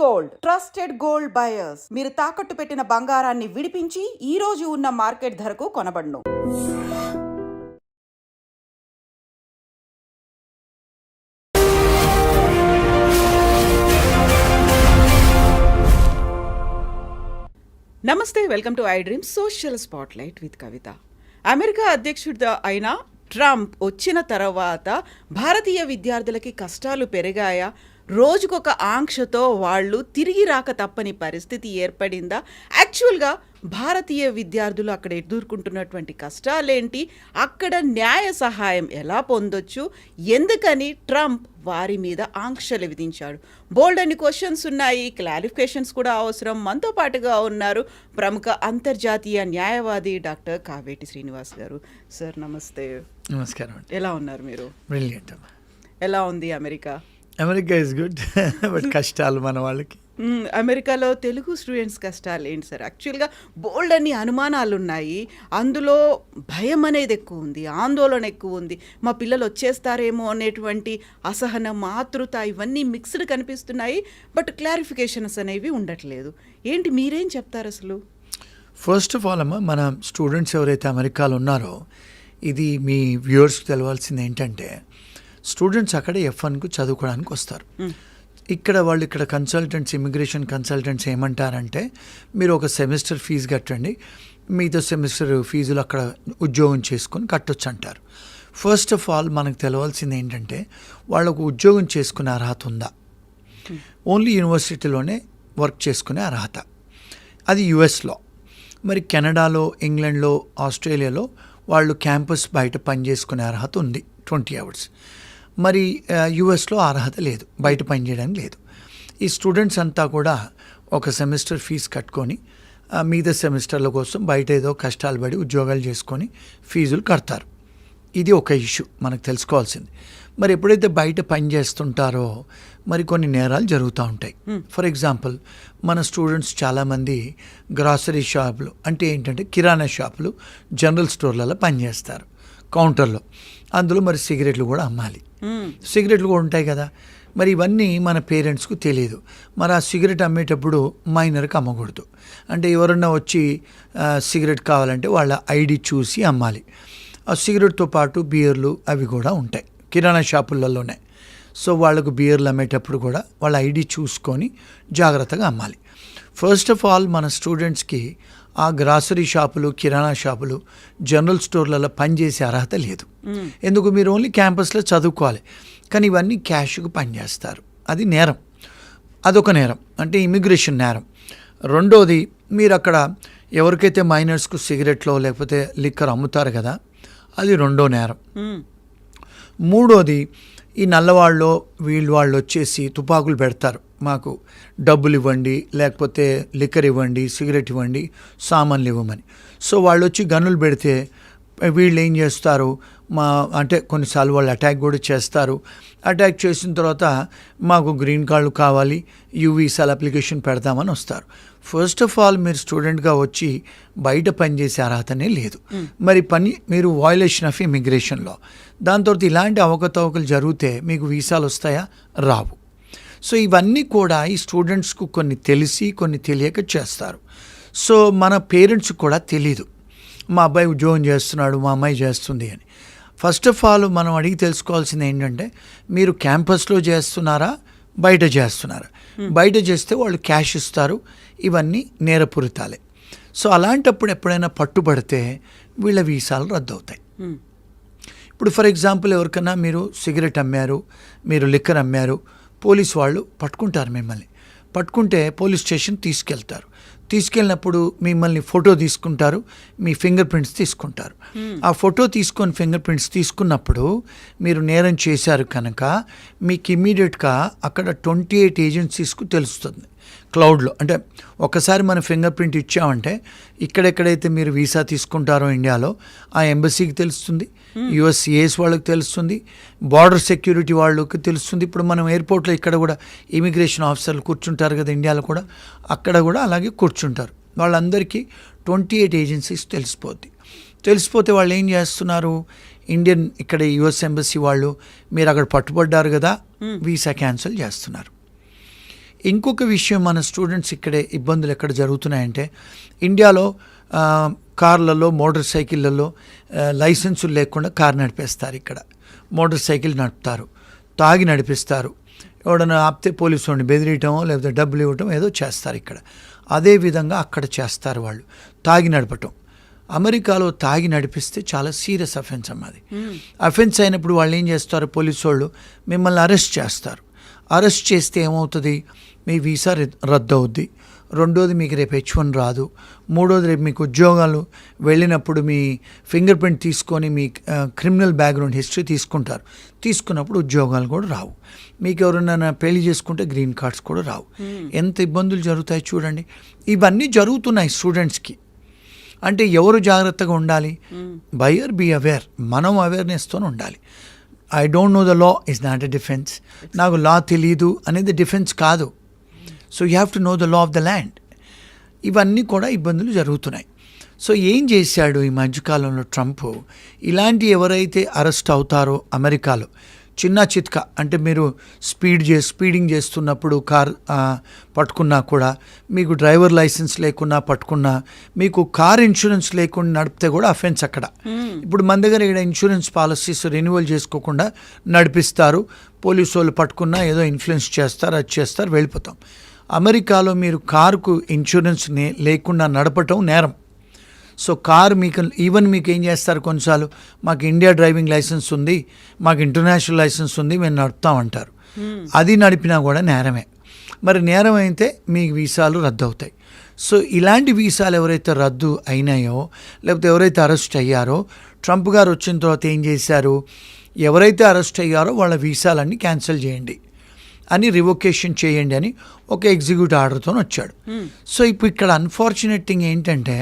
Gold trusted gold buyers. మీరు తాకట్టు పెట్టిన బంగారాన్ని విడిపించి ఈ రోజు ఉన్న మార్కెట్ ధరకు కొనబడును. నమస్తే, welcome to I dream social spotlight with Kavitha. America అధ్యక్షుడు అయిన ట్రంప్ వచ్చిన తర్వాత భారతీయ విద్యార్థులకి కష్టాలు పెరిగాయా? రోజుకొక ఆంక్షతో వాళ్ళు తిరిగి రాక తప్పని పరిస్థితి ఏర్పడిందా? యాక్చువల్గా భారతీయ విద్యార్థులు అక్కడ ఎదుర్కొంటున్నటువంటి కష్టాలేంటి? అక్కడ న్యాయ సహాయం ఎలా పొందొచ్చు? ఎందుకని ట్రంప్ వారి మీద ఆంక్షలు విధించాడు? బోల్డ్ అని క్వశ్చన్స్ ఉన్నాయి, క్లారిఫికేషన్స్ కూడా అవసరం. మనతో పాటుగా ఉన్నారు ప్రముఖ అంతర్జాతీయ న్యాయవాది డాక్టర్ కావేటి శ్రీనివాస్ గారు. సార్ నమస్తే. నమస్కారం. ఎలా ఉన్నారు మీరు? బ్రిలియంట్. ఎలా ఉంది America? America is good, but కష్టాలు మన వాళ్ళకి. అమెరికాలో తెలుగు స్టూడెంట్స్ కష్టాలు ఏంటి సార్? యాక్చువల్గా బోల్డ్ అన్ని అనుమానాలు ఉన్నాయి, అందులో భయం అనేది ఎక్కువ ఉంది, ఆందోళన ఎక్కువ ఉంది. మా పిల్లలు వచ్చేస్తారేమో అనేటువంటి అసహనం, ఆతృత ఇవన్నీ మిక్స్డ్ కనిపిస్తున్నాయి. బట్ క్లారిఫికేషన్స్ అనేవి ఉండట్లేదు. ఏంటి, మీరేం చెప్తారు అసలు? ఫస్ట్ ఆఫ్ ఆల్ అమ్మ, మన స్టూడెంట్స్ ఎవరైతే అమెరికాలో ఉన్నారో, ఇది మీ వ్యూవర్స్కి తెలవాల్సింది ఏంటంటే, స్టూడెంట్స్ అక్కడ F1కు చదువుకోవడానికి వస్తారు. ఇక్కడ కన్సల్టెంట్స్, ఇమిగ్రేషన్ కన్సల్టెంట్స్ ఏమంటారంటే, మీరు ఒక సెమిస్టర్ ఫీజు కట్టండి, మిగతా సెమిస్టర్ ఫీజులు అక్కడ ఉద్యోగం చేసుకొని కట్టొచ్చు అంటారు. ఫస్ట్ ఆఫ్ ఆల్ మనకు తెలవాల్సింది ఏంటంటే, వాళ్ళకు ఉద్యోగం చేసుకునే అర్హత ఉందా? ఓన్లీ యూనివర్సిటీలోనే వర్క్ చేసుకునే అర్హత, అది యుఎస్లో. మరి కెనడాలో, ఇంగ్లాండ్లో, ఆస్ట్రేలియాలో వాళ్ళు క్యాంపస్ బయట పనిచేసుకునే అర్హత ఉంది 20 hours. మరి యుఎస్లో అర్హత లేదు, బయట పనిచేయడానికి లేదు. ఈ స్టూడెంట్స్ అంతా కూడా ఒక సెమిస్టర్ ఫీజు కట్టుకొని మిగతా సెమిస్టర్ల కోసం బయట ఏదో కష్టాలు పడి ఉద్యోగాలు చేసుకొని ఫీజులు కడతారు. ఇది ఒక ఇష్యూ మనకు తెలుసుకోవాల్సింది. మరి ఎప్పుడైతే బయట పని చేస్తుంటారో మరి కొన్ని నేరాలు జరుగుతూ ఉంటాయి. ఫర్ ఎగ్జాంపుల్, మన స్టూడెంట్స్ చాలామంది గ్రాసరీ షాపులు, అంటే ఏంటంటే కిరాణా షాపులు, జనరల్ స్టోర్లలో పనిచేస్తారు కౌంటర్లో. అందులో మరి సిగరెట్లు కూడా అమ్మాలి, సిగరెట్లు కూడా ఉంటాయి కదా. మరి ఇవన్నీ మన పేరెంట్స్కు తెలియదు. మరి ఆ సిగరెట్ అమ్మేటప్పుడు మైనర్కి అమ్మకూడదు. అంటే ఎవరన్నా వచ్చి సిగరెట్ కావాలంటే వాళ్ళ ఐడి చూసి అమ్మాలి. ఆ సిగరెట్తో పాటు బియర్లు అవి కూడా ఉంటాయి కిరాణా షాపులలోనే. సో వాళ్ళకు బియర్లు అమ్మేటప్పుడు కూడా వాళ్ళ ఐడి చూసుకొని జాగ్రత్తగా అమ్మాలి. ఫస్ట్ ఆఫ్ ఆల్ మన స్టూడెంట్స్కి ఆ గ్రాసరీ షాపులు, కిరాణా షాపులు, జనరల్ స్టోర్లలో పనిచేసే అర్హత లేదు. ఎందుకు? మీరు ఓన్లీ క్యాంపస్లో చదువుకోవాలి. కానీ ఇవన్నీ క్యాష్కు పనిచేస్తారు, అది నేరం. అదొక నేరం, అంటే ఇమిగ్రేషన్ నేరం. రెండోది, మీరు అక్కడ ఎవరికైతే మైనర్స్కు సిగరెట్లో లేకపోతే లిక్కర్ అమ్ముతారు కదా, అది రెండో నేరం. మూడోది, ఈ నల్లవాళ్ళు వాళ్ళు వచ్చేసి తుపాకులు పెడతారు, మాకు డబ్బులు ఇవ్వండి, లేకపోతే లిక్కర్ ఇవ్వండి, సిగరెట్ ఇవ్వండి, సామాన్లు ఇవ్వమని. సో వాళ్ళు వచ్చి గన్నులు పెడితే వీళ్ళు ఏం చేస్తారు, అంటే కొన్నిసార్లు వాళ్ళు అటాక్ కూడా చేస్తారు. అటాక్ చేసిన తర్వాత మాకు గ్రీన్ కార్డులు కావాలి, వీసాల అప్లికేషన్ పెడతామని వస్తారు. ఫస్ట్ ఆఫ్ ఆల్, మీరు స్టూడెంట్గా వచ్చి బయట పనిచేసే అర్హతనే లేదు. మరి మీరు వయలేషన్ ఆఫ్ ఇమిగ్రేషన్లో. దాని తర్వాత ఇలాంటి అవకతవకలు జరిగితే మీకు వీసాలు వస్తాయా? రావు. సో ఇవన్నీ కూడా ఈ స్టూడెంట్స్కు కొన్ని తెలిసి కొన్ని తెలియక చేస్తారు. సో మన పేరెంట్స్ కూడా తెలీదు, మా అబ్బాయి ఉద్యోగం చేస్తున్నాడు, మా అమ్మాయి చేస్తుంది అని. ఫస్ట్ ఆఫ్ ఆల్ మనం అడిగి తెలుసుకోవాల్సింది ఏంటంటే, మీరు క్యాంపస్లో చేస్తున్నారా, బయట చేస్తున్నారా? బయట చేస్తే వాళ్ళు క్యాష్ ఇస్తారు, ఇవన్నీ నేరపూరితాలే. సో అలాంటప్పుడు ఎప్పుడైనా పట్టుబడితే వీళ్ళ వీసాలు రద్దు అవుతాయి. ఇప్పుడు ఫర్ ఎగ్జాంపుల్, ఎవరికైనా మీరు సిగరెట్ అమ్మారు, మీరు లిక్కర్ అమ్మారు, పోలీస్ వాళ్ళు పట్టుకుంటారు. మిమ్మల్ని పట్టుకుంటే పోలీస్ స్టేషన్ తీసుకెళ్ళినప్పుడు మిమ్మల్ని ఫోటో తీసుకుంటారు, మీ ఫింగర్ ప్రింట్స్ తీసుకుంటారు. ఆ ఫోటో తీసుకొని ఫింగర్ ప్రింట్స్ తీసుకున్నప్పుడు మీరు నేరం చేశారు కనుక మీకు ఇమ్మీడియట్గా అక్కడ 28 ఏజెన్సీస్కు తెలుస్తుంది క్లౌడ్లో. అంటే ఒకసారి మన ఫింగర్ ప్రింట్ ఇచ్చామంటే ఇక్కడెక్కడైతే మీరు వీసా తీసుకుంటారో ఇండియాలో ఆ ఎంబసీకి తెలుస్తుంది, యుఎస్ఏఎస్ వాళ్ళకి తెలుస్తుంది, బార్డర్ సెక్యూరిటీ వాళ్ళకి తెలుస్తుంది. ఇప్పుడు మనం ఎయిర్పోర్ట్లో ఇక్కడ కూడా ఇమిగ్రేషన్ ఆఫీసర్లు కూర్చుంటారు కదా ఇండియాలో కూడా, అక్కడ కూడా అలాగే కూర్చుంటారు. వాళ్ళందరికీ 28 ఏజెన్సీస్ తెలిసిపోతే వాళ్ళు ఏం చేస్తున్నారు, ఇండియన్ ఇక్కడ యుఎస్ ఎంబసీ వాళ్ళు మీరు అక్కడ పట్టుబడ్డారు కదా, వీసా క్యాన్సిల్ చేస్తున్నారు. ఇంకొక విషయం, మన స్టూడెంట్స్ ఇక్కడే ఇబ్బందులు ఎక్కడ జరుగుతున్నాయంటే, ఇండియాలో కార్లలో, మోటార్ సైకిళ్ళల్లో లైసెన్సులు లేకుండా కార్ నడిపేస్తారు. ఇక్కడ మోటార్ సైకిల్ నడుపుతారు, తాగి నడిపిస్తారు. ఎవడన్నా ఆపితే పోలీసు వాడిని బెదిరియటమో లేకపోతే డబ్బులు ఇవ్వటం ఏదో చేస్తారు ఇక్కడ. అదేవిధంగా అక్కడ చేస్తారు వాళ్ళు, తాగి నడపటం. అమెరికాలో తాగి నడిపిస్తే చాలా సీరియస్ అఫెన్స్ అన్నది. అఫెన్స్ అయినప్పుడు వాళ్ళు ఏం చేస్తారు, పోలీసు వాళ్ళు మిమ్మల్ని అరెస్ట్ చేస్తారు. అరెస్ట్ చేస్తే ఏమవుతుంది, మీ వీసా రద్దు అవుద్ది. రెండోది, మీకు రేపు H1 రాదు. మూడోది, రేపు మీకు ఉద్యోగాలు వెళ్ళినప్పుడు మీ ఫింగర్ ప్రింట్ తీసుకొని మీ క్రిమినల్ బ్యాక్గ్రౌండ్ హిస్టరీ తీసుకుంటారు. తీసుకున్నప్పుడు ఉద్యోగాలు కూడా రావు. మీకు ఎవరైనా పెళ్లి చేసుకుంటే గ్రీన్ కార్డ్స్ కూడా రావు. ఎంత ఇబ్బందులు జరుగుతాయి చూడండి. ఇవన్నీ జరుగుతున్నాయి స్టూడెంట్స్కి. అంటే ఎవరు జాగ్రత్తగా ఉండాలి? Buyer be aware. మనం అవేర్నెస్తో ఉండాలి. I don't know the law is not a defence. నాకు లా తెలీదు అనేది డిఫెన్స్ కాదు. So you have to know the law of the land. ఇవన్నీ కూడా ఇబ్బందులు జరుగుతున్నాయి. సో ఏం చేశాడు ఈ మధ్యకాలంలో ట్రంప్? ఇలాంటి ఎవరైతే అరెస్ట్ అవుతారో అమెరికాలో, చిన్న చిట్కా అంటే మీరు స్పీడింగ్ చేస్తున్నప్పుడు కార్ పట్టుకున్నా కూడా, మీకు డ్రైవర్ లైసెన్స్ లేకున్నా పట్టుకున్నా, మీకు కార్ ఇన్సూరెన్స్ లేకుండా నడిపితే కూడా అఫెన్స్ అక్కడ. ఇప్పుడు మన దగ్గర ఇక్కడ ఇన్సూరెన్స్ పాలసీస్ రెన్యువల్ చేసుకోకుండా నడిపిస్తారు. పోలీసు వాళ్ళు పట్టుకున్నా ఏదో ఇన్ఫ్లుయెన్స్ చేస్తారు, అది చేస్తారు, వెళ్ళిపోతాం. అమెరికాలో మీరు కారుకు ఇన్సూరెన్స్ లేకుండా నడపటం నేరం. సో కార్ మీకు మీకు ఏం చేస్తారు, కొన్నిసార్లు మాకు ఇండియా డ్రైవింగ్ లైసెన్స్ ఉంది, మాకు ఇంటర్నేషనల్ లైసెన్స్ ఉంది, మేము నడుపుతామంటారు. అది నడిపినా కూడా నేరమే. మరి నేరం అయితే మీ వీసాలు రద్దు అవుతాయి. సో ఇలాంటి వీసాలు ఎవరైతే రద్దు అయినాయో, లేకపోతే ఎవరైతే అరెస్ట్ అయ్యారో, ట్రంప్ గారు వచ్చిన తర్వాత ఏం చేశారు, ఎవరైతే అరెస్ట్ అయ్యారో వాళ్ళ వీసాలన్నీ క్యాన్సిల్ చేయండి అని, రివొకేషన్ చేయండి అని ఒక ఎగ్జిక్యూటివ్ ఆర్డర్తో వచ్చాడు. సో ఇప్పుడు ఇక్కడ అన్ఫార్చునేట్ థింగ్ ఏంటంటే,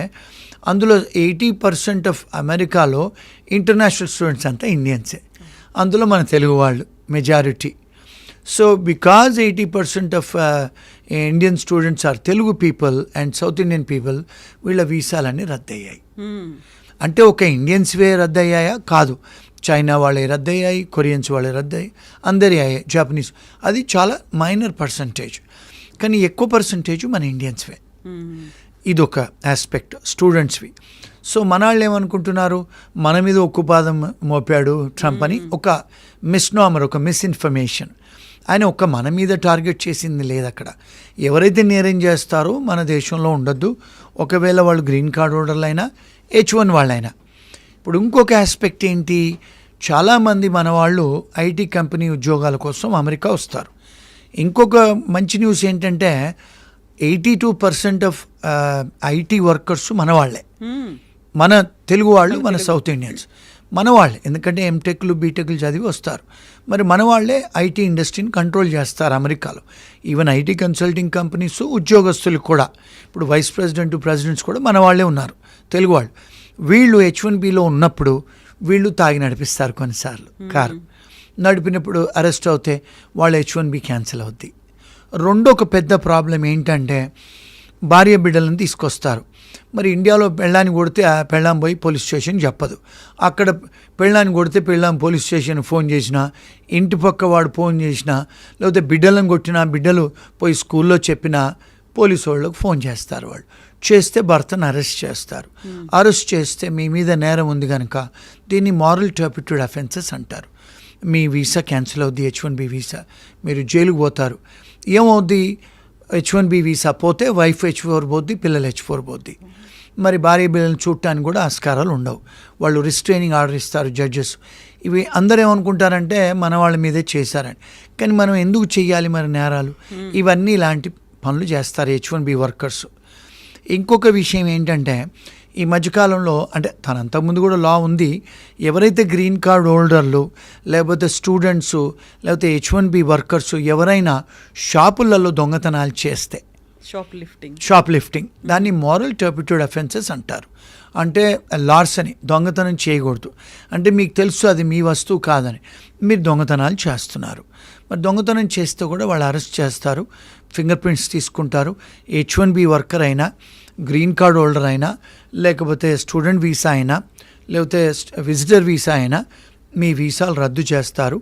అందులో 80% ఆఫ్ అమెరికాలో ఇంటర్నేషనల్ స్టూడెంట్స్ అంతా ఇండియన్సే. అందులో మన తెలుగు వాళ్ళు majority. So because 80% of Indian students are Telugu people and South Indian people, వీళ్ళ వీసాలన్నీ రద్దయ్యాయి. అంటే ఒక ఇండియన్స్వే రద్దయ్యాయా? కాదు. చైనా వాళ్ళే రద్దయ్యాయి, కొరియన్స్ వాళ్ళే రద్దయ్యాయి, అందరి అయ్యాయి, జపనీస్. అది చాలా మైనర్ పర్సంటేజ్. కానీ ఎక్కువ పర్సంటేజ్ మన ఇండియన్స్వే. ఇదొక ఆస్పెక్ట్ స్టూడెంట్స్వి. సో మన వాళ్ళు ఏమనుకుంటున్నారు, మన మీద ఉక్కుపాదం మోపాడు ట్రంప్ అని ఒక మిస్నామర్, ఒక మిస్ఇన్ఫర్మేషన్. ఆయన ఒక్క మన మీద టార్గెట్ చేసింది లేదు అక్కడ. ఎవరైతే నేరం చేస్తారో మన దేశంలో ఉండొద్దు, ఒకవేళ వాళ్ళు గ్రీన్ కార్డ్ హోల్డర్లు అయినా, H1 వాళ్ళైనా. ఇప్పుడు ఇంకొక ఆస్పెక్ట్ ఏంటి, చాలామంది మన వాళ్ళు ఐటీ కంపెనీ ఉద్యోగాల కోసం అమెరికా వస్తారు. ఇంకొక మంచి న్యూస్ ఏంటంటే 82% ఆఫ్ ఐటీ వర్కర్స్ మన వాళ్ళే, మన తెలుగు వాళ్ళు, మన సౌత్ ఇండియన్స్ మన వాళ్ళే. ఎందుకంటే ఎంటెక్లు బీటెక్లు చదివి వస్తారు. మరి మన వాళ్ళే ఐటీ ఇండస్ట్రీని కంట్రోల్ చేస్తారు అమెరికాలో. ఈవెన్ ఐటీ కన్సల్టింగ్ కంపెనీస్ ఉద్యోగస్తులు కూడా, ఇప్పుడు వైస్ ప్రెసిడెంట్స్ కూడా మన వాళ్ళే ఉన్నారు, తెలుగు వాళ్ళు. వీళ్ళు H1Bలో ఉన్నప్పుడు వీళ్ళు తాగి నడిపిస్తారు కొన్నిసార్లు కారు. నడిపినప్పుడు అరెస్ట్ అవుతే వాళ్ళ H1B క్యాన్సిల్ అవుద్ది. రెండొక పెద్ద ప్రాబ్లం ఏంటంటే, భార్య బిడ్డలను తీసుకొస్తారు. మరి ఇండియాలో పెళ్ళాన్ని కొడితే ఆ పెళ్ళాం పోయి పోలీస్ స్టేషన్ చెప్పదు. అక్కడ పెళ్ళాన్ని కొడితే పెళ్ళాం పోలీస్ స్టేషన్ ఫోన్ చేసినా, ఇంటి పక్క వాడు ఫోన్ చేసినా, లేకపోతే బిడ్డలను కొట్టినా, బిడ్డలు పోయి స్కూల్లో చెప్పినా పోలీసు వాళ్ళకు ఫోన్ చేస్తారు. వాళ్ళు చేస్తే భర్తను అరెస్ట్ చేస్తారు. అరెస్ట్ చేస్తే మీ మీద నేరం ఉంది కనుక దీన్ని మారల్ టర్పిట్యూడ్ అఫెన్సెస్ అంటారు. మీ వీసా క్యాన్సిల్ అవుద్ది, H1B వీసా, మీరు జైలుకు పోతారు. ఏమవుద్ది, H1B వీసా పోతే వైఫ్ H4 పోద్ది, పిల్లలు H4 పోద్ది. మరి భార్య బిడ్డలను చూడటానికి కూడా ఆస్కారాలు ఉండవు. వాళ్ళు రిస్ట్రైనింగ్ ఆర్డర్ ఇస్తారు జడ్జెస్. ఇవి అందరూ ఏమనుకుంటారంటే మన వాళ్ళ మీదే చేశారని. కానీ మనం ఎందుకు చెయ్యాలి మరి నేరాలు? ఇవన్నీ ఇలాంటి పనులు చేస్తారు H1B వర్కర్స్. ఇంకొక విషయం ఏంటంటే, ఈ మధ్యకాలంలో, అంటే అంతకుముందు కూడా లా ఉంది, ఎవరైతే గ్రీన్ కార్డ్ హోల్డర్లు, లేకపోతే స్టూడెంట్స్, లేకపోతే H1B వర్కర్స్ ఎవరైనా షాపులలో దొంగతనాలు చేస్తే, షాప్ లిఫ్టింగ్, దాన్ని మారల్ టర్పిట్యూడ్ అఫెన్సెస్ అంటారు. అంటే లార్సని, దొంగతనం చేయకూడదు. అంటే మీకు తెలుసు అది మీ వస్తువు కాదని, మీరు దొంగతనాలు చేస్తున్నారు. మరి దొంగతనం చేస్తే కూడా వాళ్ళు అరెస్ట్ చేస్తారు, ఫింగర్ ప్రింట్స్ తీసుకుంటారు. H1B వర్కర్ అయినా, గ్రీన్ కార్డ్ హోల్డర్ అయినా, లేకపోతే స్టూడెంట్ వీసా అయినా, లేకపోతే విజిటర్ వీసా అయినా, మీ వీసాలు రద్దు చేస్తారు,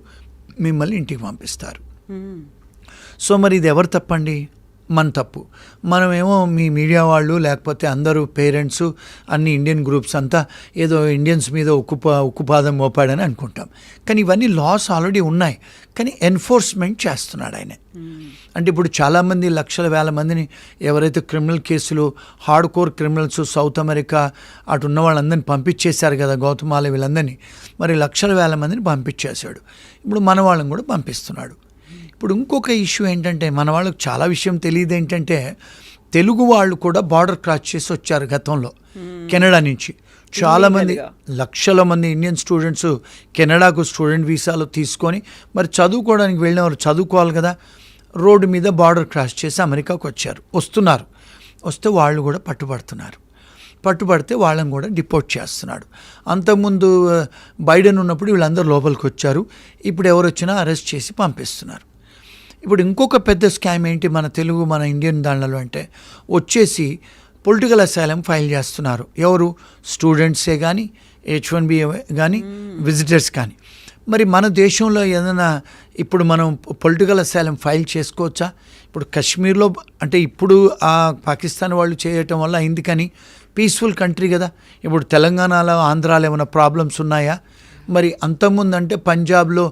మిమ్మల్ని ఇంటికి పంపిస్తారు. సో మరి ఇది ఎవరు తప్పండి? మన తప్పు. మనమేమో మీ మీడియా వాళ్ళు లేకపోతే అందరూ పేరెంట్స్ అన్ని ఇండియన్ గ్రూప్స్ అంతా ఏదో ఇండియన్స్ మీద ఉక్కుపాదం మోపాడని అనుకుంటాం. కానీ ఇవన్నీ లాస్ ఆల్రెడీ ఉన్నాయి, కానీ ఎన్ఫోర్స్మెంట్ చేస్తున్నాడు ఆయన. అంటే ఇప్పుడు చాలామంది లక్షల వేల మందిని ఎవరైతే క్రిమినల్ కేసులు hard core criminals south America అటు ఉన్న వాళ్ళందరినీ పంపించేశారు కదా, గౌతమాల వీళ్ళందరినీ. మరి లక్షల వేల మందిని పంపించేశాడు. ఇప్పుడు మన వాళ్ళని కూడా పంపిస్తున్నాడు. ఇప్పుడు ఇంకొక ఇష్యూ ఏంటంటే, మన వాళ్ళకి చాలా విషయం తెలియదు. ఏంటంటే తెలుగు వాళ్ళు కూడా బార్డర్ క్రాస్ చేసి వచ్చారు గతంలో కెనడా నుంచి. చాలామంది లక్షల మంది ఇండియన్ స్టూడెంట్స్ కెనడాకు స్టూడెంట్ వీసాలు తీసుకొని మరి చదువుకోవడానికి వెళ్ళినవారు చదువుకోవాలి కదా, రోడ్డు మీద బార్డర్ క్రాస్ చేసి అమెరికాకు వస్తున్నారు. వస్తే వాళ్ళు కూడా పట్టుబడితే వాళ్ళని కూడా డిపోర్ట్ చేస్తున్నాడు. అంతకుముందు బైడెన్ ఉన్నప్పుడు వీళ్ళందరూ లోపలికి వచ్చారు, ఇప్పుడు ఎవరు వచ్చినా అరెస్ట్ చేసి పంపిస్తున్నారు. ఇప్పుడు ఇంకొక పెద్ద స్కామ్ ఏంటి మన ఇండియన్ దాంట్లో అంటే, వచ్చేసి పొలిటికల్ అసైలం ఫైల్ చేస్తున్నారు. ఎవరు? స్టూడెంట్సే కానీ, H1B కానీ, విజిటర్స్ కానీ. మరి మన దేశంలో ఏదైనా ఇప్పుడు మనం పొలిటికల్ అసైలం ఫైల్ చేసుకోవచ్చా? ఇప్పుడు కాశ్మీర్లో అంటే ఇప్పుడు ఆ పాకిస్తాన్ వాళ్ళు చేయటం వల్ల అయింది, కానీ పీస్ఫుల్ కంట్రీ కదా. ఇప్పుడు తెలంగాణలో ఆంధ్రాలో ఏమైనా ప్రాబ్లమ్స్ ఉన్నాయా? మరి అంతకుముందు అంటే పంజాబ్లో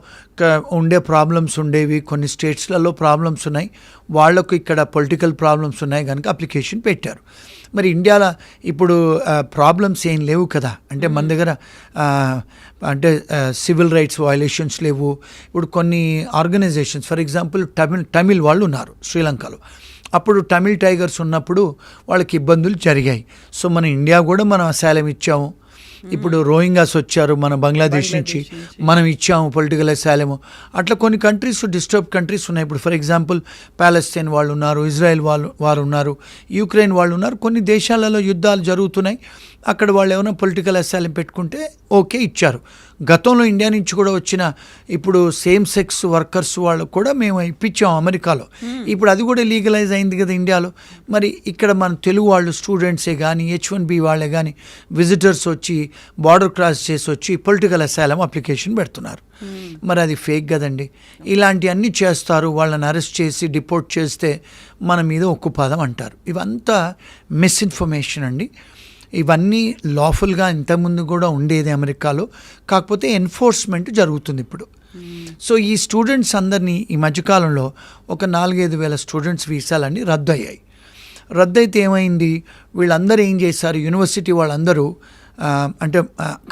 ఉండే ప్రాబ్లమ్స్ ఉండేవి, కొన్ని స్టేట్స్లలో ప్రాబ్లమ్స్ ఉన్నాయి, వాళ్లకు ఇక్కడ పొలిటికల్ ప్రాబ్లమ్స్ ఉన్నాయి కనుక అప్లికేషన్ పెట్టారు. మరి ఇండియాలో ఇప్పుడు ప్రాబ్లమ్స్ ఏం లేవు కదా. అంటే మన దగ్గర అంటే సివిల్ రైట్స్ వయలేషన్స్ లేవు. ఇప్పుడు కొన్ని ఆర్గనైజేషన్స్ ఫర్ ఎగ్జాంపుల్ తమిళ్ వాళ్ళు ఉన్నారు శ్రీలంకలో. అప్పుడు తమిళ్ టైగర్స్ ఉన్నప్పుడు వాళ్ళకి ఇబ్బందులు జరిగాయి. సో మన ఇండియా కూడా మనం అసైలం ఇచ్చాము. ఇప్పుడు రోహింగాస్ వచ్చారు మన బంగ్లాదేశ్ నుంచి, మనం ఇచ్చాము పొలిటికల్ అసైలము. అట్లా కొన్ని కంట్రీస్ డిస్టర్బ్ కంట్రీస్ ఉన్నాయి. ఇప్పుడు ఫర్ ఎగ్జాంపుల్ పాలస్తీన్ వాళ్ళు ఉన్నారు, ఇజ్రాయెల్ వారు ఉన్నారు, యుక్రెయిన్ వాళ్ళు ఉన్నారు. కొన్ని దేశాలలో యుద్ధాలు జరుగుతున్నాయి, అక్కడ వాళ్ళు ఏమైనా పొలిటికల్ అసైలం పెట్టుకుంటే ఓకే ఇచ్చారు. గతంలో ఇండియా నుంచి కూడా వచ్చిన ఇప్పుడు సేమ్ సెక్స్ వర్కర్స్ వాళ్ళు కూడా మేము ఇప్పించాం అమెరికాలో. ఇప్పుడు అది కూడా లీగలైజ్ అయింది కదా ఇండియాలో. మరి ఇక్కడ మన తెలుగు వాళ్ళు స్టూడెంట్సే కానీ, H1B వాళ్ళే కానీ విజిటర్స్ వచ్చి బార్డర్ క్రాస్ చేసి వచ్చి పొలిటికల్ అసైలం అప్లికేషన్ పెడుతున్నారు. మరి అది ఫేక్ కదండి. ఇలాంటివన్నీ చేస్తారు, వాళ్ళని అరెస్ట్ చేసి డిపోర్ట్ చేస్తే మన మీద ఉక్కుపాదం అంటారు. ఇవంతా మిస్ఇన్ఫర్మేషన్ అండి. ఇవన్నీ లాఫుల్గా ఇంతకుముందు కూడా ఉండేది అమెరికాలో, కాకపోతే ఎన్ఫోర్స్మెంట్ జరుగుతుంది ఇప్పుడు. సో ఈ స్టూడెంట్స్ అందరినీ ఈ మధ్యకాలంలో ఒక 4-5 వేల స్టూడెంట్స్ వీసాలన్నీ రద్దయ్యాయి. రద్దయితే ఏమైంది, వీళ్ళందరూ ఏం చేశారు, యూనివర్సిటీ వాళ్ళందరూ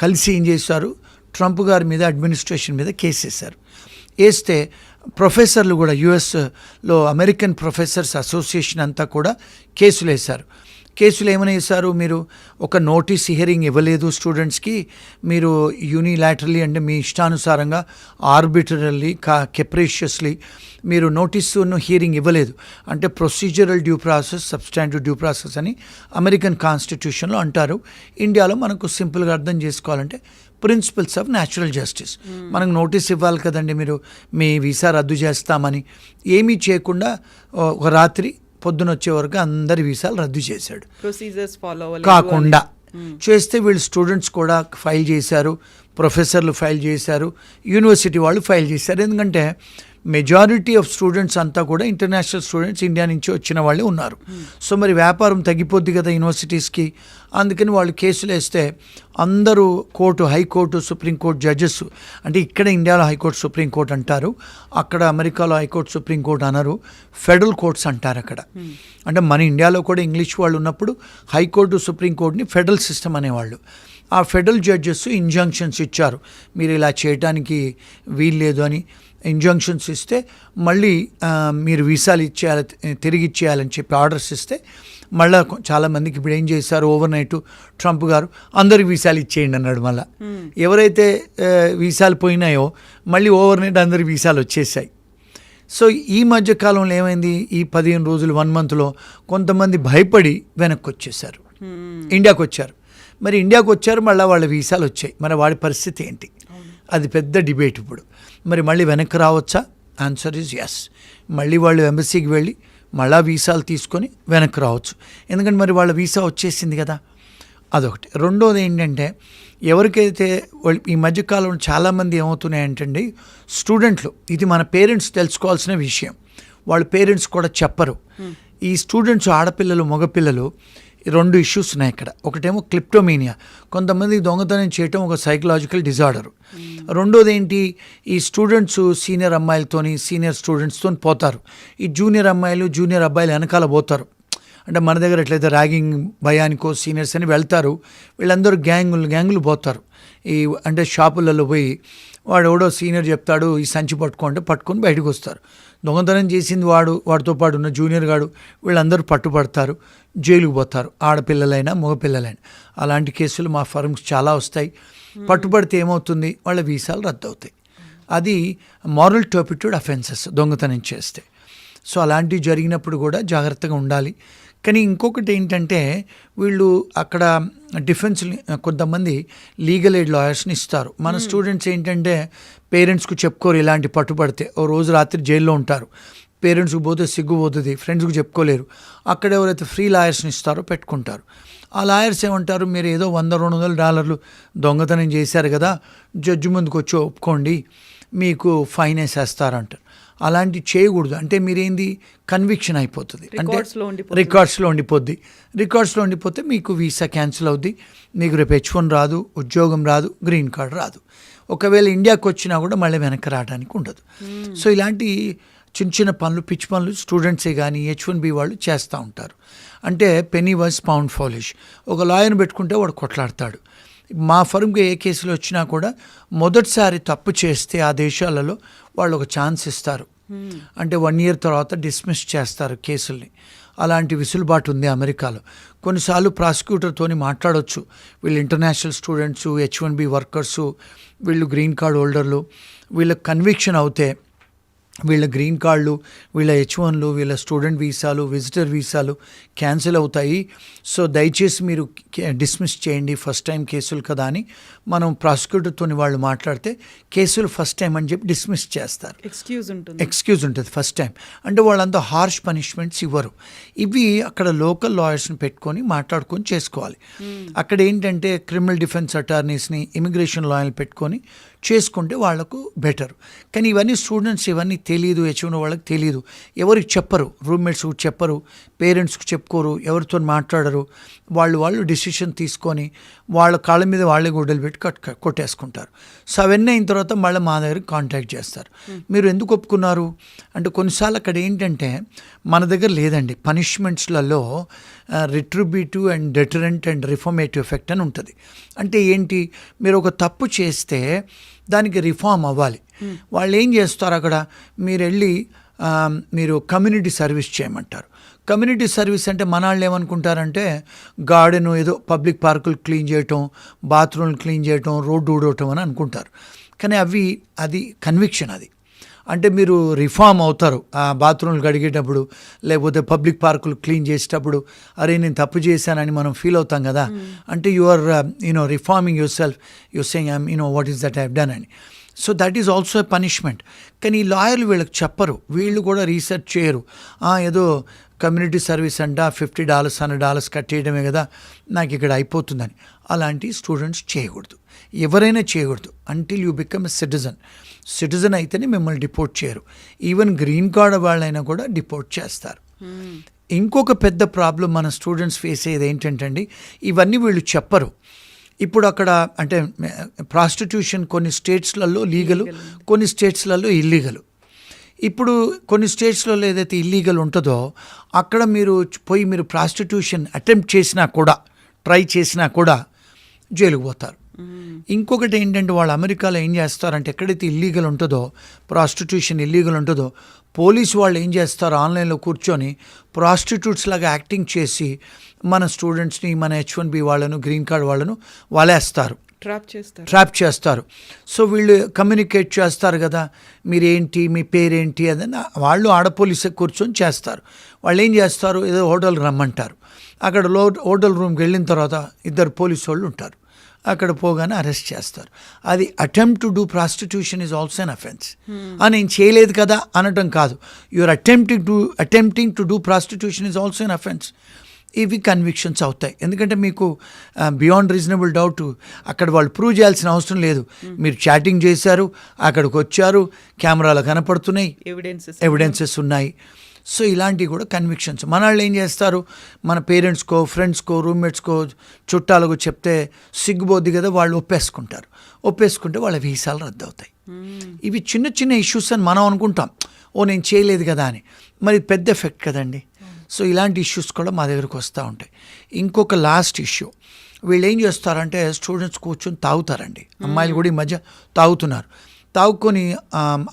కలిసి ఏం చేశారు, ట్రంప్ గారి మీద అడ్మినిస్ట్రేషన్ మీద కేసు వేశారు. వేస్తే ప్రొఫెసర్లు కూడా యుఎస్లో అమెరికన్ ప్రొఫెసర్స్ అసోసియేషన్ అంతా కూడా కేసులు వేశారు. కేసులు ఏమైనా వేశారు, మీరు ఒక నోటీస్ హియరింగ్ ఇవ్వలేదు స్టూడెంట్స్కి, మీరు యూనిలాటరలీ అంటే మీ ఇష్టానుసారంగా ఆర్బిటరల్లీ కెప్రేషియస్లీ మీరు నోటీసును హియరింగ్ ఇవ్వలేదు. అంటే procedural due process, substantive due process అని అమెరికన్ కాన్స్టిట్యూషన్లో అంటారు. ఇండియాలో మనకు సింపుల్గా అర్థం చేసుకోవాలంటే ప్రిన్సిపల్స్ ఆఫ్ న్యాచురల్ జస్టిస్. మనకు నోటీస్ ఇవ్వాలి కదండి, మీరు మీ వీసా రద్దు చేస్తామని. ఏమీ చేయకుండా ఒక రాత్రి పొద్దున వచ్చే వరకు అందరి వీసాలు రద్దు చేశాడు. ప్రొసీజర్స్ ఫాలో కాకుండా చేస్తే వీళ్ళు స్టూడెంట్స్ కూడా ఫైల్ చేశారు, ప్రొఫెసర్లు ఫైల్ చేశారు, యూనివర్సిటీ వాళ్ళు ఫైల్ చేశారు. ఎందుకంటే మెజారిటీ ఆఫ్ స్టూడెంట్స్ అంతా కూడా ఇంటర్నేషనల్ స్టూడెంట్స్ ఇండియా నుంచి వచ్చిన వాళ్ళే ఉన్నారు. సో మరి వ్యాపారం తగ్గిపోద్ది కదా యూనివర్సిటీస్కి. అందుకని వాళ్ళు కేసులు వేస్తే అందరూ హైకోర్టు సుప్రీంకోర్టు జడ్జెస్, అంటే ఇక్కడ ఇండియాలో హైకోర్టు సుప్రీంకోర్టు అంటారు, అక్కడ అమెరికాలో హైకోర్టు సుప్రీంకోర్టు అనరు, ఫెడరల్ కోర్ట్స్ అంటారు అక్కడ. అంటే మన ఇండియాలో కూడా ఇంగ్లీష్ వాళ్ళు ఉన్నప్పుడు హైకోర్టు సుప్రీంకోర్టుని ఫెడరల్ సిస్టమ్ అనేవాళ్ళు. ఆ ఫెడరల్ జడ్జెస్ ఇంజంక్షన్స్ ఇచ్చారు, మీరు ఇలా చేయడానికి వీల్లేదు అని ఇంజంక్షన్స్ ఇస్తే మళ్ళీ మీరు వీసాలు తిరిగి ఇచ్చేయాలని చెప్పి ఆర్డర్స్ ఇస్తే మళ్ళీ చాలామందికి ఇప్పుడు ఏం చేశారు, ఓవర్ నైట్ ట్రంప్ గారు అందరికి వీసాలు ఇచ్చేయండి అన్నాడు. మళ్ళీ ఎవరైతే వీసాలు పోయినాయో మళ్ళీ ఓవర్ నైట్ అందరికి వీసాలు వచ్చేసాయి. సో ఈ మధ్య కాలంలో ఏమైంది, ఈ 15 రోజులు 1 monthలో కొంతమంది భయపడి వెనక్కి వచ్చేసారు, ఇండియాకు వచ్చారు. మరి ఇండియాకు వచ్చారు, మళ్ళీ వాళ్ళ వీసాలు వచ్చాయి. మరి వాడి పరిస్థితి ఏంటి, అది పెద్ద డిబేట్ ఇప్పుడు. మరి మళ్ళీ వెనక్కి రావచ్చా? Answer is yes. మళ్ళీ వాళ్ళు ఎంబసీకి వెళ్ళి మళ్ళీ వీసాలు తీసుకొని వెనక్కి రావచ్చు, ఎందుకంటే మరి వాళ్ళ వీసా వచ్చేసింది కదా. అదొకటి. రెండోది ఏంటంటే, ఎవరికైతే ఈ మధ్యకాలంలో చాలామంది ఏమవుతున్నాయంటండి, స్టూడెంట్లు, ఇది మన పేరెంట్స్ తెలుసుకోవాల్సిన విషయం. వాళ్ళ పేరెంట్స్ కూడా చెప్పరు. ఈ స్టూడెంట్స్ ఆడపిల్లలు మగపిల్లలు 2 ఇష్యూస్ ఉన్నాయి ఇక్కడ. ఒకటేమో క్లిప్టోమీనియా, కొంతమంది దొంగతనం చేయటం ఒక సైకలాజికల్ డిజార్డర్. రెండోది ఏంటి, ఈ స్టూడెంట్స్ సీనియర్ అమ్మాయిలతోని సీనియర్ స్టూడెంట్స్తో పోతారు, ఈ జూనియర్ అమ్మాయిలు జూనియర్ అబ్బాయిలు వెనకాల పోతారు. అంటే మన దగ్గర ఎట్లయితే ర్యాగింగ్ భయానికో సీనియర్స్ అని వెళ్తారు, వీళ్ళందరూ గ్యాంగులు పోతారు. ఈ అంటే షాపులలో పోయి వాడు ఎవడో సీనియర్ చెప్తాడు ఈ సంచి పట్టుకొని బయటకు వస్తారు. దొంగతనం చేసింది వాడితో పాటు ఉన్న జూనియర్ గాడు, వీళ్ళందరూ పట్టుబడతారు, జైలుకు పోతారు, ఆడపిల్లలైనా మగపిల్లలైనా. అలాంటి కేసులు మా ఫర్మ్స్ చాలా వస్తాయి. పట్టుబడితే ఏమవుతుంది, వాళ్ళ వీసాలు రద్దు అవుతాయి. అది మారల్ టర్పిట్యూడ్ అఫెన్సెస్, దొంగతనం చేస్తే. సో అలాంటివి జరిగినప్పుడు కూడా జాగ్రత్తగా ఉండాలి. కానీ ఇంకొకటి ఏంటంటే, వీళ్ళు అక్కడ డిఫెన్స్ కొంతమంది లీగల్ ఎయిడ్ లాయర్స్ని ఇస్తారు. మన స్టూడెంట్స్ ఏంటంటే పేరెంట్స్కు చెప్పుకోరు, ఇలాంటి పట్టుబడితే ఓ రోజు రాత్రి జైల్లో ఉంటారు. పేరెంట్స్కి పోతే సిగ్గుపోతుంది, ఫ్రెండ్స్కి చెప్పుకోలేరు. అక్కడ ఎవరైతే ఫ్రీ లాయర్స్ని ఇస్తారో పెట్టుకుంటారు. ఆ లాయర్స్ ఏమంటారు, మీరు ఏదో $100-200 దొంగతనం చేశారు కదా, జడ్జి ముందుకు వచ్చి ఒప్పుకోండి, మీకు ఫైన్ వేసేస్తారంటారు. అలాంటివి చేయకూడదు. అంటే మీరేంది, కన్విక్షన్ అయిపోతుంది, అంటే రికార్డ్స్లో ఉండిపోద్ది. రికార్డ్స్లో ఉండిపోతే మీకు వీసా క్యాన్సిల్ అవుద్ది, మీకు రేపు H1 రాదు, ఉద్యోగం రాదు, గ్రీన్ కార్డ్ రాదు. ఒకవేళ ఇండియాకి వచ్చినా కూడా మళ్ళీ వెనక్కి రావడానికి ఉండదు. సో ఇలాంటి చిన్న పనులు, పిచ్చి పనులు స్టూడెంట్సే కానీ H1B వాళ్ళు చేస్తూ ఉంటారు. అంటే పెనీ వాజ్ పౌండ్ ఫాలిష్. ఒక లాయర్ని పెట్టుకుంటే వాడు కొట్లాడతాడు. మా ఫర్మ్కి ఏ కేసులు వచ్చినా కూడా మొదటిసారి తప్పు చేస్తే ఆ దేశాలలో వాళ్ళు ఒక ఛాన్స్ ఇస్తారు. అంటే 1 year తర్వాత డిస్మిస్ చేస్తారు కేసుల్ని. అలాంటి విసులుబాటు ఉంది అమెరికాలో. కొన్నిసార్లు ప్రాసిక్యూటర్తోని మాట్లాడవచ్చు, వీళ్ళు ఇంటర్నేషనల్ స్టూడెంట్స్, H1B వర్కర్సు, వీళ్ళు గ్రీన్ కార్డ్ హోల్డర్లు, వీళ్ళకి కన్విక్షన్ అవుతే వీళ్ళ గ్రీన్ కార్డులు, వీళ్ళ H1లు, వీళ్ళ స్టూడెంట్ వీసాలు, విజిటర్ వీసాలు క్యాన్సిల్ అవుతాయి. సో దయచేసి మీరు డిస్మిస్ చేయండి, ఫస్ట్ టైం కేసులు కదా అని మనం ప్రాసిక్యూటర్తో వాళ్ళు మాట్లాడితే కేసులు ఫస్ట్ టైం అని చెప్పి డిస్మిస్ చేస్తారు. ఎక్స్క్యూజ్ ఉంటుంది ఫస్ట్ టైం. అంటే వాళ్ళంతా హార్ష్ పనిష్మెంట్స్ ఇవ్వరు. ఇవి అక్కడ లోకల్ లాయర్స్ని పెట్టుకొని మాట్లాడుకొని చేసుకోవాలి. అక్కడ ఏంటంటే క్రిమినల్ డిఫెన్స్ అటార్నీస్ని, ఇమిగ్రేషన్ లాయర్ని పెట్టుకొని చేసుకుంటే వాళ్లకు బెటర్. కానీ ఇవన్నీ స్టూడెంట్స్ ఇవన్నీ తెలియదు, H1 వాళ్ళకి తెలియదు, ఎవరికి చెప్పరు, రూమ్మేట్స్కి చెప్పరు, పేరెంట్స్కి చెప్పుకోరు, ఎవరితో మాట్లాడరు. వాళ్ళు డిసిషన్ తీసుకొని వాళ్ళ కాళ్ళ మీద వాళ్ళే గుడ్డలు పెట్టి కొట్టేసుకుంటారు. సో అవన్నీ అయిన తర్వాత మళ్ళీ మా దగ్గరికి కాంటాక్ట్ చేస్తారు. మీరు ఎందుకు ఒప్పుకున్నారు అంటే, కొన్నిసార్లు అక్కడ ఏంటంటే మన దగ్గర లేదండి, పనిష్మెంట్స్లలో retributive and deterrent and reformative effect అని ఉంటుంది. అంటే ఏంటి, మీరు ఒక తప్పు చేస్తే దానికి రిఫార్మ్ అవ్వాలి. వాళ్ళు ఏం చేస్తారు, అక్కడ మీరు కమ్యూనిటీ సర్వీస్ చేయమంటారు. కమ్యూనిటీ సర్వీస్ అంటే మన వాళ్ళు ఏమనుకుంటారంటే గార్డెన్, ఏదో పబ్లిక్ పార్కులు క్లీన్ చేయటం, బాత్రూమ్లు క్లీన్ చేయటం, రోడ్డు ఊడవటం అని అనుకుంటారు. కానీ అది కన్విక్షన్. అది అంటే మీరు రిఫార్మ్ అవుతారు. ఆ బాత్రూమ్లు కడిగేటప్పుడు, లేకపోతే పబ్లిక్ పార్కులు క్లీన్ చేసేటప్పుడు, అరే నేను తప్పు చేశానని మనం ఫీల్ అవుతాం కదా. అంటే you are reforming yourself, your saying what is that I have done అని. So that is also a punishment. కానీ ఈ లాయర్లు వీళ్ళకి చెప్పరు, వీళ్ళు కూడా రీసెర్చ్ చేయరు. ఏదో కమ్యూనిటీ సర్వీస్ అంట, $50 $100 కట్టేయడమే కదా, నాకు ఇక్కడ అయిపోతుందని. అలాంటి స్టూడెంట్స్ చేయకూడదు, ఎవరైనా చేయకూడదు. Until you become a citizen అయితేనే మిమ్మల్ని డిపోర్ట్ చేయరు. ఈవెన్ గ్రీన్ కార్డ్ వాళ్ళైనా కూడా డిపోర్ట్ చేస్తారు. ఇంకొక పెద్ద ప్రాబ్లం మన స్టూడెంట్స్ ఫేస్ అయ్యేది ఏంటంటే, ఇవన్నీ వీళ్ళు చెప్పరు. ఇప్పుడు అక్కడ అంటే ప్రాస్టిట్యూషన్ కొన్ని స్టేట్స్లలో లీగలు, కొన్ని స్టేట్స్లలో ఇల్లీగలు. ఇప్పుడు కొన్ని స్టేట్స్లలో ఏదైతే ఇల్లీగల్ ఉంటుందో అక్కడ మీరు ప్రాస్టిట్యూషన్ అటెంప్ట్ చేసినా కూడా, ట్రై చేసినా కూడా జైలుకు పోతారు. ఇంకొకటి ఏంటంటే, వాళ్ళు అమెరికాలో ఏం చేస్తారంటే, ఎక్కడైతే ఇల్లీగల్ ఉంటుందో, ప్రాస్టిట్యూషన్ ఇల్లీగల్ ఉంటుందో, పోలీసు వాళ్ళు ఏం చేస్తారు, ఆన్లైన్లో కూర్చొని ప్రాస్టిట్యూట్స్ లాగా యాక్టింగ్ చేసి మన స్టూడెంట్స్ని, మన H1B వాళ్ళను, గ్రీన్ కార్డ్ వాళ్ళను వాళ్ళేస్తారు, ట్రాప్ చేస్తారు. సో వీళ్ళు కమ్యూనికేట్ చేస్తారు కదా, మీరేంటి, మీ పేరేంటి అదని వాళ్ళు ఆడపోలీసు కూర్చొని చేస్తారు. వాళ్ళు ఏం చేస్తారు, ఏదో హోటల్కి రమ్మంటారు. అక్కడ హోటల్ రూమ్కి వెళ్ళిన తర్వాత 2 పోలీసు వాళ్ళు ఉంటారు, అక్కడ పోగానే అరెస్ట్ చేస్తారు. అది attempt to do prostitution is also an offence. నేను చేయలేదు కదా అనటం కాదు, you are attempting to do prostitution is also an offence. ఇవి కన్విక్షన్స్ అవుతాయి. ఎందుకంటే మీకు బియాండ్ రీజనబుల్ డౌట్ అక్కడ వాళ్ళు ప్రూవ్ చేయాల్సిన అవసరం లేదు. మీరు చాటింగ్ చేశారు, అక్కడికి వచ్చారు, కెమెరాలు కనపడుతున్నాయి, ఎవిడెన్సెస్ ఉన్నాయి. సో ఇలాంటివి కూడా కన్విక్షన్స్. మన వాళ్ళు ఏం చేస్తారు, మన పేరెంట్స్కో, ఫ్రెండ్స్కో, రూమ్మేట్స్కో, చుట్టాలకు చెప్తే సిగ్గుబోద్ది కదా, వాళ్ళు ఒప్పేసుకుంటే వాళ్ళ వీసాలు రద్దు అవుతాయి. ఇవి చిన్న చిన్న ఇష్యూస్ అని మనం అనుకుంటాం, నేను చేయలేదు కదా అని. మరి పెద్ద ఎఫెక్ట్ కదండి. సో ఇలాంటి ఇష్యూస్ కూడా మా దగ్గరకు వస్తూ ఉంటాయి. ఇంకొక లాస్ట్ ఇష్యూ, వీళ్ళు ఏం చేస్తారంటే స్టూడెంట్స్ కూర్చొని తాగుతారండి. అమ్మాయిలు కూడా ఈ మధ్య తాగుతున్నారు. తాగుకొని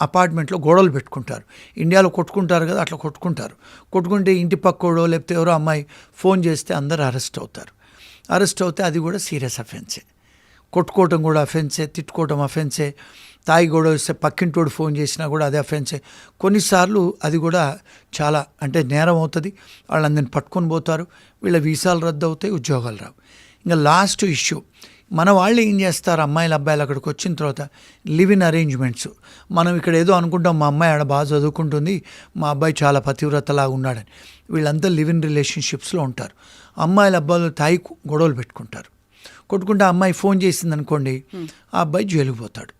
అపార్ట్మెంట్లో గొడవలు పెట్టుకుంటారు. ఇండియాలో కొట్టుకుంటారు కదా, అట్లా కొట్టుకుంటే ఇంటి పక్కోడో లేకపోతే ఎవరో అమ్మాయి ఫోన్ చేస్తే అందరూ అరెస్ట్ అవుతే అది కూడా సీరియస్ అఫెన్సే. కొట్టుకోవటం కూడా అఫెన్సే, తిట్టుకోవటం అఫెన్సే, తాగి గొడవ వస్తే పక్కింటోడు ఫోన్ చేసినా కూడా అదే అఫెన్సే. కొన్నిసార్లు అది కూడా చాలా నేరం అవుతుంది. వాళ్ళందరిని పట్టుకొని పోతారు, వీళ్ళ వీసాలు రద్దు అవుతాయి, ఉద్యోగాలు రావు. ఇంకా లాస్ట్ ఇష్యూ, మన వాళ్ళు ఏం చేస్తారు, అమ్మాయిలు అబ్బాయిలు అక్కడికి వచ్చిన తర్వాత లివ్ ఇన్ అరేంజ్మెంట్స్. మనం ఇక్కడ ఏదో అనుకుంటాం, మా అమ్మాయి ఆడ బాగా చదువుకుంటుంది, మా అబ్బాయి చాలా పతివ్రతలాగా ఉన్నాడని. వీళ్ళంతా లివ్ ఇన్ రిలేషన్షిప్స్లో ఉంటారు. అమ్మాయిలు అబ్బాయిలు తాగి గొడవలు కొట్టుకుంటే ఆ అమ్మాయి ఫోన్ చేసింది అనుకోండి, ఆ అబ్బాయి జైలుకి పోతాడు.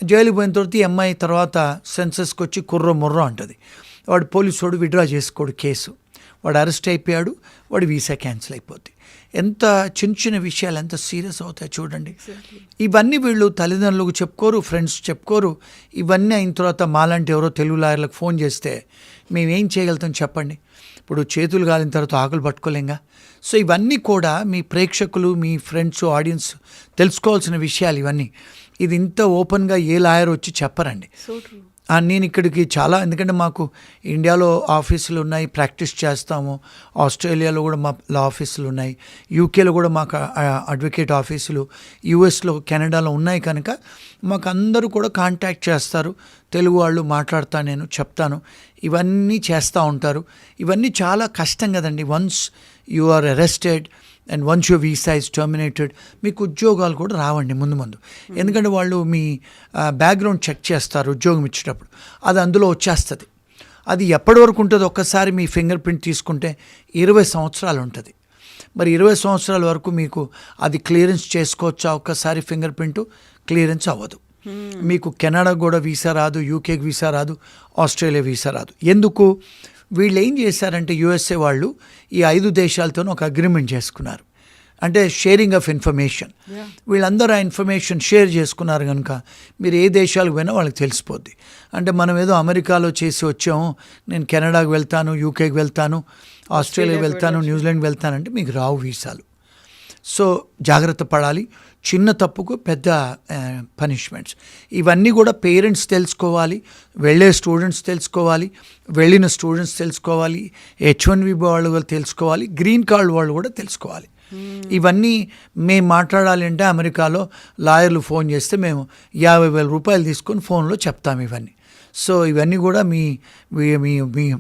జైలుకి పోయిన తర్వాత ఈ అమ్మాయి తర్వాత సెన్సస్కి వచ్చి ముర్రో అంటుంది. వాడు పోలీసు విడ్రా చేసుకోడు కేసు, వాడు అరెస్ట్ అయిపోయాడు, వాడు వీసా క్యాన్సిల్ అయిపోద్ది. ఎంత చిన్న విషయాలు ఎంత సీరియస్ అవుతాయి చూడండి. ఇవన్నీ వీళ్ళు తల్లిదండ్రులకు చెప్పుకోరు, ఫ్రెండ్స్ చెప్పుకోరు. ఇవన్నీ అయిన తర్వాత మాలాంటి ఎవరో తెలుగు లాయర్లకు ఫోన్ చేస్తే మేమేం చేయగలుగుతాం చెప్పండి. ఇప్పుడు చేతులు కాలిన తర్వాత ఆకులు పట్టుకోలేంగా. సో ఇవన్నీ కూడా మీ ప్రేక్షకులు, మీ ఫ్రెండ్స్, ఆడియన్స్ తెలుసుకోవాల్సిన విషయాలు ఇవన్నీ. ఇది ఇంత ఓపెన్గా ఏ లాయర్ వచ్చి చెప్పరండి. నేను ఇక్కడికి చాలా, ఎందుకంటే మాకు ఇండియాలో ఆఫీసులు ఉన్నాయి, ప్రాక్టీస్ చేస్తాము. ఆస్ట్రేలియాలో కూడా మా లా ఆఫీసులు ఉన్నాయి, యూకేలో కూడా మాకు అడ్వకేట్ ఆఫీసులు, యూఎస్లో, కెనడాలో ఉన్నాయి. కనుక మాకు అందరూ కూడా కాంటాక్ట్ చేస్తారు. తెలుగు వాళ్ళు మాట్లాడతాను, నేను చెప్తాను, ఇవన్నీ చేస్తూ ఉంటారు. ఇవన్నీ చాలా కష్టం కదండి. Once you are arrested and once your visa is terminated, మీకు ఉద్యోగాలు కూడా రావండి ముందు. ఎందుకంటే వాళ్ళు మీ బ్యాక్గ్రౌండ్ చెక్ చేస్తారు ఉద్యోగం ఇచ్చేటప్పుడు, అది అందులో వచ్చేస్తుంది. అది ఎప్పటి వరకు ఉంటుందో ఒక్కసారి మీ ఫింగర్ ప్రింట్ తీసుకుంటే 20 సంవత్సరాలు ఉంటుంది. మరి 20 సంవత్సరాల వరకు మీకు అది క్లియరెన్స్ చేసుకోవచ్చా? ఒక్కసారి ఫింగర్ ప్రింట్ క్లియరెన్స్ అవ్వదు. మీకు కెనడా కూడా వీసా రాదు, యూకేకి వీసా రాదు, ఆస్ట్రేలియా వీసా రాదు. ఎందుకు? వీళ్ళు ఏం చేశారంటే యుఎస్ఏ వాళ్ళు ఈ 5 దేశాలతో ఒక అగ్రిమెంట్ చేసుకున్నారు. అంటే షేరింగ్ ఆఫ్ ఇన్ఫర్మేషన్. వీళ్ళందరూ ఆ ఇన్ఫర్మేషన్ షేర్ చేసుకున్నారు కనుక మీరు ఏ దేశాలకు పోయినా వాళ్ళకి తెలిసిపోద్ది. అంటే మనం ఏదో అమెరికాలో చేసి వచ్చాము, నేను కెనడాకి వెళ్తాను, యూకేకి వెళ్తాను, ఆస్ట్రేలియాకి వెళ్తాను, న్యూజిలాండ్ వెళ్తానంటే మీకు రావు వీసాలు. సో జాగ్రత్త పడాలి. చిన్న తప్పుకు పెద్ద పనిష్మెంట్స్. ఇవన్నీ కూడా పేరెంట్స్ తెలుసుకోవాలి, వెళ్ళే స్టూడెంట్స్ తెలుసుకోవాలి, వెళ్ళిన స్టూడెంట్స్ తెలుసుకోవాలి, H1B వాళ్ళు తెలుసుకోవాలి, గ్రీన్ కార్డ్ వాళ్ళు కూడా తెలుసుకోవాలి. ఇవన్నీ మేము మాట్లాడాలి అంటే అమెరికాలో లాయర్లు ఫోన్ చేస్తే మేము 50,000 రూపాయలు తీసుకొని ఫోన్లో చెప్తాము ఇవన్నీ. సో ఇవన్నీ కూడా మీ మీ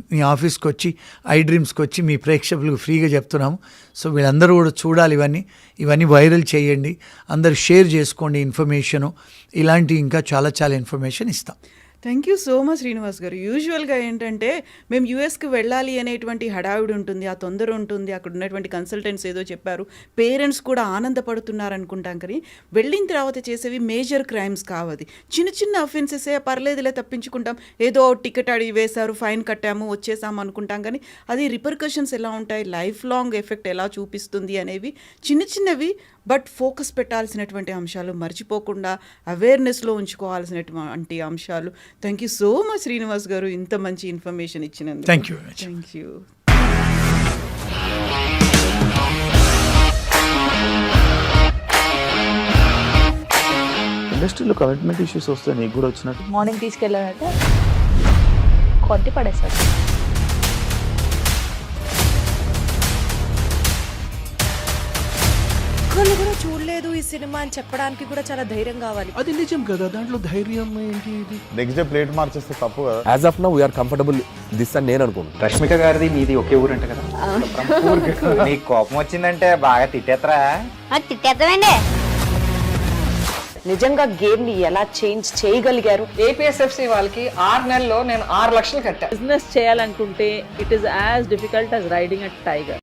మీ ఆఫీస్కి వచ్చి, iDreamsకి వచ్చి మీ ప్రేక్షకులకు ఫ్రీగా చెప్తున్నాము. సో వీళ్ళందరూ కూడా చూడాలి, ఇవన్నీ వైరల్ చేయండి, అందరు షేర్ చేసుకోండి ఇన్ఫర్మేషను. ఇలాంటి ఇంకా చాలా ఇన్ఫర్మేషన్ ఇస్తాం. Thank you so much Srinivas గారు. యూజువల్గా ఏంటంటే మేము యూఎస్కి వెళ్ళాలి అనేటువంటి హడావిడి ఉంటుంది, ఆ తొందర ఉంటుంది, అక్కడ ఉన్నటువంటి కన్సల్టెంట్స్ ఏదో చెప్పారు, పేరెంట్స్ కూడా ఆనందపడుతున్నారు అనుకుంటాం. కానీ వెళ్ళిన తర్వాత చేసేవి మేజర్ క్రైమ్స్ కావది, చిన్న అఫెన్సెసే, పర్లేదులే తప్పించుకుంటాం, ఏదో టికెట్ అడిగి వేశారు, ఫైన్ కట్టాము, వచ్చేసాము అనుకుంటాం. కానీ అది రిపర్కషన్స్ ఎలా ఉంటాయి, లైఫ్ లాంగ్ ఎఫెక్ట్ ఎలా చూపిస్తుంది అనేవి చిన్నవి, బట్ ఫోకస్ పెట్టాల్సినటువంటి అంశాలు, మర్చిపోకుండా అవేర్నెస్లో ఉంచుకోవాల్సినటువంటి అంశాలు. Thank you so much Srinivas గారు, ఇంత మంచి ఇన్ఫర్మేషన్ ఇచ్చినందుకు. Thank you. ఇండస్ట్రీలో కమిట్మెంట్ ఇష్యూస్ వస్తే నీకు కూడా వచ్చినట్టు? మార్నింగ్ తీసుకెళ్ళానంటే కొట్టి పడేస్తారు. ఒక్కళ్ళు కూడా చూడలేదు ఈ సినిమా అని చెప్పడానికి కూడా చాలా ధైర్యం కావాలి. అది నిజం కదా, దాంట్లో ధైర్యం ఏంటి? నెక్స్ట్ డే ప్లేట్ మార్చేస్తే తప్పు కదా. As of now we are comfortable this అని నేను అనుకుంటున్నాను. రష్మిక గారిది మీది ఒకే ఊరు అంట కదా? నీకు కోపం వచ్చిందంటే బాగా తిట్టేత్తరా? తిట్టేద్దామండి. నిజంగా గేమ్ ని ఎలా చేంజ్ చేయగలిగారు? ఏపీఎస్ఎఫ్సి వాళ్ళకి 6 నెలల్లో నేను 6 లక్షలు కట్టా. బిజినెస్ చేయాలనుకుంటే it is as difficult as riding a tiger.